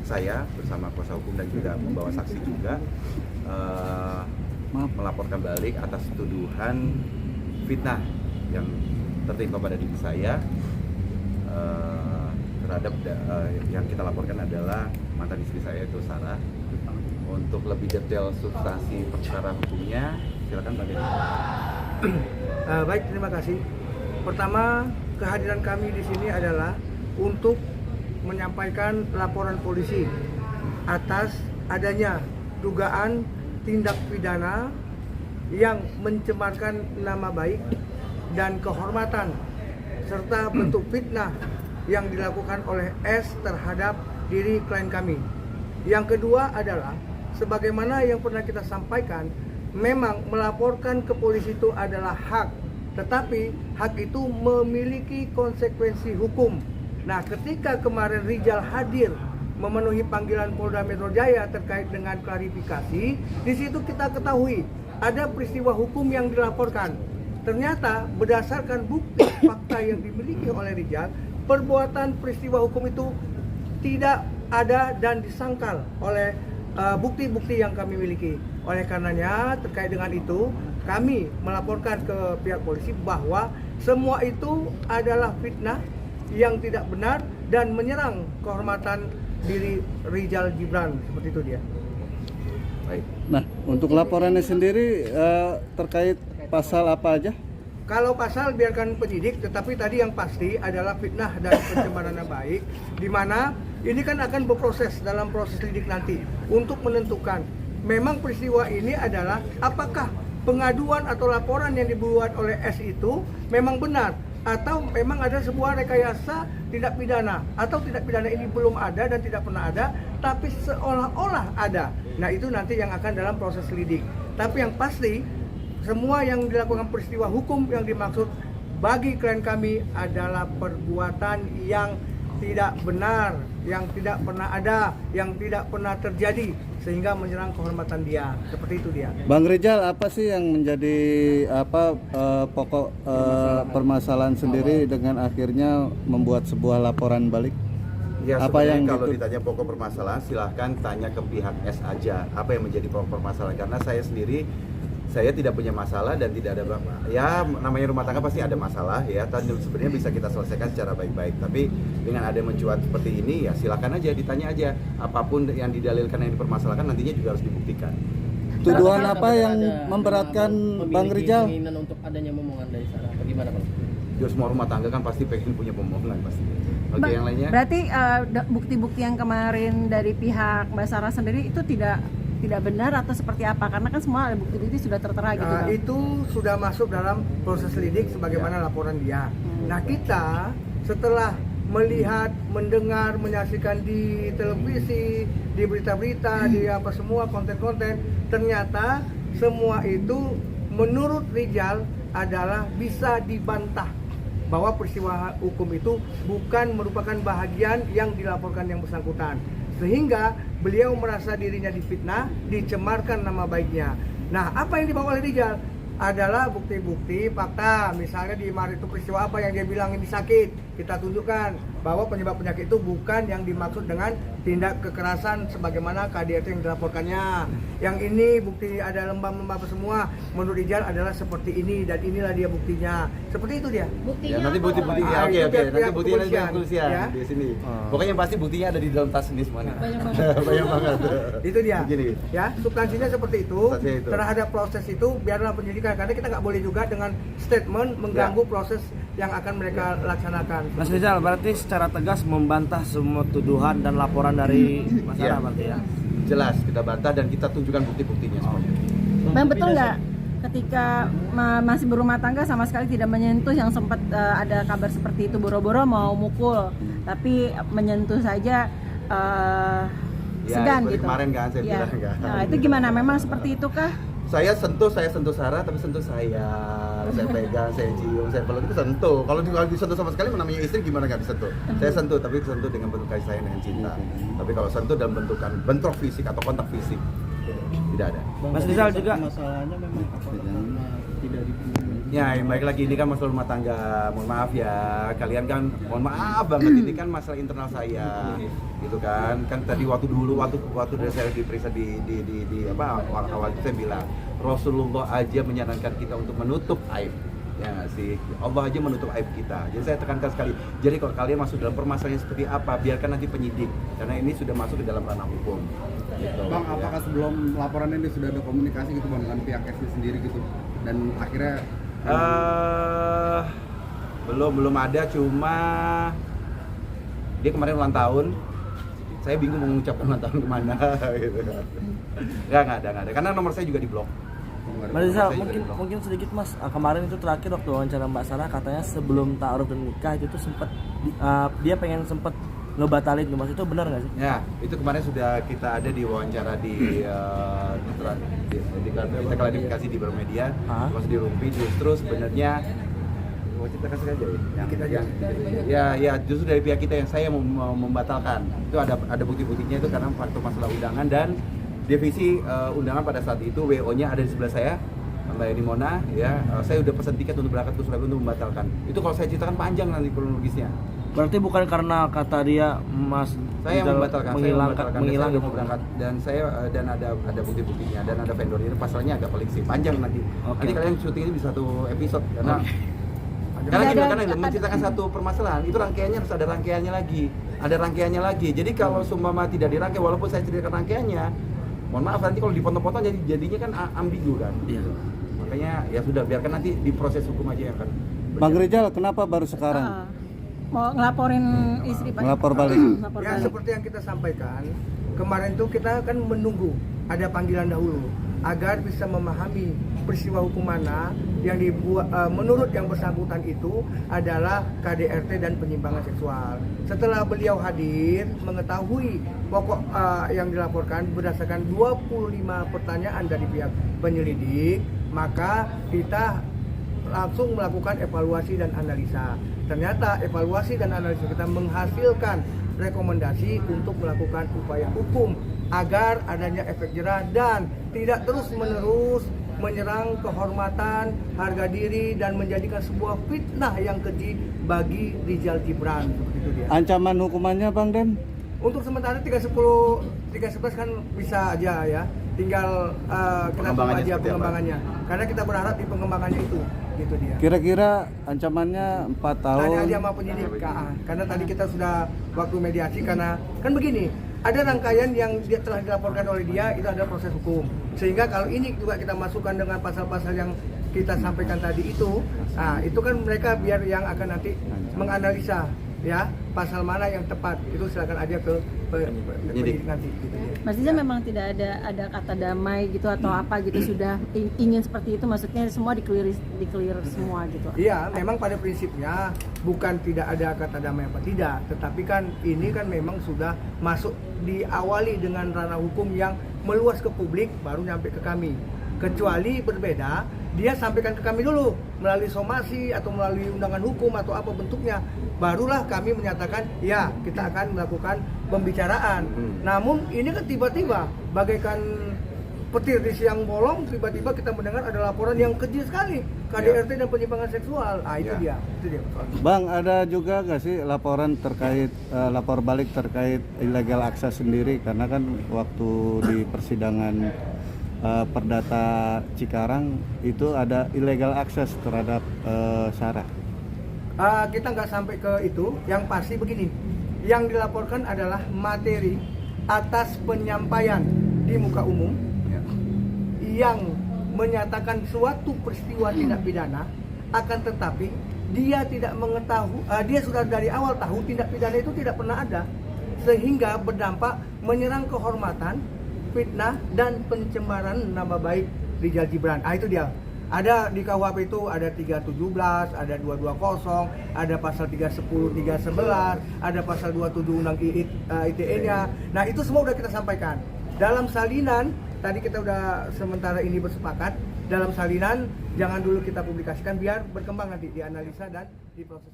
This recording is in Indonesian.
saya bersama kuasa hukum dan juga membawa saksi juga melaporkan balik atas tuduhan fitnah yang tertimpa pada diri saya terhadap yang kita laporkan adalah mantan istri saya itu Sarah. Untuk lebih detail substansi perkara hukumnya, silakan Pak Dede. Baik, terima kasih. Pertama, kehadiran kami di sini adalah untuk menyampaikan laporan polisi atas adanya dugaan tindak pidana yang mencemarkan nama baik dan kehormatan serta bentuk fitnah yang dilakukan oleh S terhadap diri klien kami. Yang kedua adalah sebagaimana yang pernah kita sampaikan, memang melaporkan ke polisi itu adalah hak, tetapi hak itu memiliki konsekuensi hukum. Nah, ketika kemarin Rijal hadir memenuhi panggilan Polda Metro Jaya terkait dengan klarifikasi, di situ kita ketahui ada peristiwa hukum yang dilaporkan. Ternyata berdasarkan bukti fakta yang dimiliki oleh Rijal, perbuatan peristiwa hukum itu tidak ada dan disangkal oleh bukti-bukti yang kami miliki. Oleh karenanya terkait dengan itu kami melaporkan ke pihak polisi bahwa semua itu adalah fitnah yang tidak benar dan menyerang kehormatan diri Rijal Gibran, seperti itu dia. Baik. Nah, untuk laporannya sendiri terkait pasal apa aja? Kalau pasal biarkan penyidik, tetapi tadi yang pasti adalah fitnah dan pencemaran nama baik, di mana ini kan akan berproses dalam proses lidik nanti untuk menentukan memang peristiwa ini adalah apakah pengaduan atau laporan yang dibuat oleh S itu memang benar atau memang ada sebuah rekayasa tindak pidana atau tindak pidana ini belum ada dan tidak pernah ada tapi seolah-olah ada. Nah, itu nanti yang akan dalam proses lidik. Tapi yang pasti semua yang dilakukan peristiwa hukum yang dimaksud bagi klien kami adalah perbuatan yang tidak benar, yang tidak pernah ada, yang tidak pernah terjadi sehingga menyerang kehormatan dia. Seperti itu dia. Bang Rijal, apa sih yang menjadi pokok permasalahan sendiri dengan akhirnya membuat sebuah laporan balik? Ya, apa yang kalau gitu? ditanya pokok permasalahan, silahkan tanya ke pihak S aja. Apa yang menjadi pokok permasalahan? Karena saya tidak punya masalah dan tidak ada, ya namanya rumah tangga pasti ada masalah ya, dan sebenarnya bisa kita selesaikan secara baik-baik. Tapi dengan ada mencuat seperti ini ya silakan aja, ditanya aja, apapun yang didalilkan yang dipermasalahkan nantinya juga harus dibuktikan. Tuduhan apa yang memberatkan Bang Rijal? Keinginan untuk adanya momongan dari Sarah, bagaimana Bang? Ya, semua rumah tangga kan pasti pengen punya pemohon pasti. Oke, yang lainnya? Berarti bukti-bukti yang kemarin dari pihak Mbak Sarah sendiri itu tidak benar atau seperti apa? Karena kan semua bukti-bukti sudah tertera gitu Bang. Itu sudah masuk dalam proses lidik sebagaimana laporan dia. Nah, kita setelah melihat, mendengar, menyaksikan di televisi, di berita-berita, di apa semua konten-konten, ternyata semua itu menurut Rijal adalah bisa dibantah bahwa peristiwa hukum itu bukan merupakan bahagian yang dilaporkan yang bersangkutan. Sehingga beliau merasa dirinya difitnah, dicemarkan nama baiknya. Nah, apa yang dibawa oleh Rijal adalah bukti-bukti fakta. Misalnya di Maret itu peristiwa apa yang dia bilang ini sakit, kita tunjukkan bahwa penyebab penyakit itu bukan yang dimaksud dengan tindak kekerasan sebagaimana KDRT yang dilaporkannya. Yang ini bukti ada lembam-lembam semua, menurut Rijal adalah seperti ini dan inilah dia buktinya. Seperti itu dia. Ya, nanti bukti-bukti ya, oke. Nanti buktinya nanti kepolisian ya, di sini. Pokoknya yang pasti buktinya ada di dalam tas ini semuanya. Banyak banget. Itu dia. Begini. Ya, substansinya seperti itu. Terhadap proses itu biarlah penyidikan, karena kita nggak boleh juga dengan statement mengganggu proses yang akan mereka laksanakan. Mas Rijal, berarti secara tegas membantah semua tuduhan dan laporan dari Mas Sarah berarti ya? Jelas, kita bantah dan kita tunjukkan bukti-buktinya semuanya. Bang, betul nggak ketika masih berumah tangga sama sekali tidak menyentuh yang sempat ada kabar seperti itu, boro-boro mau mukul tapi menyentuh saja segan gitu. Kemarin kan saya bilang kan. Nah, itu gimana? Memang seperti itu kah? Saya sentuh Sarah, tapi sentuh saya pegang, saya cium, saya peluk, itu sentuh. Kalau disentuh sama sekali namanya istri gimana nggak disentuh? Saya sentuh, tapi sentuh dengan bentuk kasih sayang dengan cinta. Tapi kalau sentuh dalam bentuk fisik atau kontak fisik tidak ada. Mas Rijal juga masalahnya memang apa tidak dipenuhi Ya, baik lagi ini kan masalah rumah tangga. Mohon maaf ya, kalian kan mohon maaf banget ini kan masalah internal saya, gitu kan. Kan tadi waktu dari saya diperiksa di apa awal itu saya bilang Rasulullah aja menyarankan kita untuk menutup aib. Ya nggak sih, Allah aja menutup aib kita. Jadi saya tekankan sekali. Jadi kalau kalian masuk dalam permasalahan seperti apa, biarkan nanti penyidik, karena ini sudah masuk ke dalam ranah hukum. Gitu, Bang, ya. apakah sebelum laporan ini sudah ada komunikasi gitu bang dengan pihak SD sendiri gitu? Dan akhirnya belum ada, cuma dia kemarin ulang tahun, saya bingung mau mengucapkan ulang tahun kemana gitu. nggak ada karena nomor saya juga diblok. Mbak Rizal, Saya juga mungkin sedikit Mas, kemarin itu terakhir waktu wawancara Mbak Sarah katanya sebelum ta'aruf dan nikah itu tuh sempet dia pengen sempet ngebatalin tuh Mas, itu benar nggak sih? Ya, itu kemarin sudah kita ada di wawancara di klarifikasi di Bermedia, terus di Rumpi. Justru sebenarnya kita kasih aja ya justru dari pihak kita yang saya mau membatalkan itu ada bukti-buktinya itu karena faktor masalah undangan dan divisi undangan pada saat itu WO-nya ada di sebelah saya, Mbak Eni Mona ya. Saya udah pesan tiket untuk berangkat ke Surabaya untuk membatalkan. Itu kalau saya ceritakan panjang nanti kronologisnya. Berarti bukan karena kata dia Mas Saya membatalkan, menghilang mau berangkat dan saya dan ada bukti-buktinya dan ada vendornya. Pasalnya agak paling sih panjang nanti. Nanti kalian syuting ini bisa satu episode karena karena menceritakan satu permasalahan itu rangkaiannya harus ada rangkaiannya lagi. Jadi kalau sumpama tidak dirangkai walaupun saya ceritakan rangkaiannya, mohon maaf nanti kalau dipotong-potong jadinya kan ambigu kan. Iya. Makanya ya sudah biarkan nanti di proses hukum aja yang akan Bang Rizal, kenapa baru sekarang Mau ngelaporin istri Pak? melapor balik? Lapor Ya balik. seperti yang kita sampaikan kemarin tuh kita kan menunggu ada panggilan dahulu agar bisa memahami peristiwa hukum mana yang dibuat menurut yang bersangkutan itu adalah KDRT dan penyimpangan seksual. Setelah beliau hadir mengetahui pokok yang dilaporkan berdasarkan 25 pertanyaan dari pihak penyelidik, maka kita langsung melakukan evaluasi dan analisa. Ternyata evaluasi dan analisa kita menghasilkan rekomendasi untuk melakukan upaya hukum agar adanya efek jerah dan tidak terus-menerus menyerang kehormatan, harga diri dan menjadikan sebuah fitnah yang keji bagi Rizal Gibran. Begitu dia. Ancaman hukumannya Bang Den? Untuk sementara 311 kan bisa aja ya. Tinggal kita tunggu aja pengembangannya. Karena kita berharap di pengembangannya itu gitu dia. Kira-kira ancamannya 4 tahun. Tanya aja sama penyidik karena tadi kita sudah waktu mediasi karena kan begini, ada rangkaian yang dia telah dilaporkan oleh dia itu adalah proses hukum. Sehingga kalau ini juga kita masukkan dengan pasal-pasal yang kita sampaikan tadi itu kan mereka biar yang akan nanti menganalisa ya pasal mana yang tepat itu silakan aja ke penyidik nanti gitu ya. Mas Rizal memang tidak ada kata damai gitu atau apa gitu sudah ingin seperti itu, maksudnya semua dikelir semua gitu. Iya, memang pada prinsipnya bukan tidak ada kata damai apa tidak, tetapi kan ini kan memang sudah masuk diawali dengan ranah hukum yang meluas ke publik baru nyampe ke kami. Kecuali berbeda, dia sampaikan ke kami dulu melalui somasi atau melalui undangan hukum atau apa bentuknya, barulah kami menyatakan ya kita akan melakukan pembicaraan. Namun ini kan tiba-tiba bagaikan petir di siang bolong, tiba-tiba kita mendengar ada laporan yang keji sekali KDRT dan penyimpangan seksual. Itu dia. Bang, ada juga nggak sih laporan terkait lapor balik terkait illegal access sendiri, karena kan waktu di persidangan Perdata Cikarang itu ada illegal access terhadap Sarah. Kita nggak sampai ke itu, yang pasti begini, yang dilaporkan adalah materi atas penyampaian di muka umum yang menyatakan suatu peristiwa tindak pidana, akan tetapi dia tidak mengetahui, dia sudah dari awal tahu tindak pidana itu tidak pernah ada, sehingga berdampak menyerang kehormatan, fitnah dan pencemaran nama baik Rizal Gibran. Itu dia. Ada di KUHP itu ada 317, ada 220, ada pasal 310, 311, ada pasal 27 Undang ITE-nya. Nah, itu semua udah kita sampaikan. Dalam salinan, tadi kita udah sementara ini bersepakat, dalam salinan jangan dulu kita publikasikan biar berkembang nanti dianalisa dan diproses.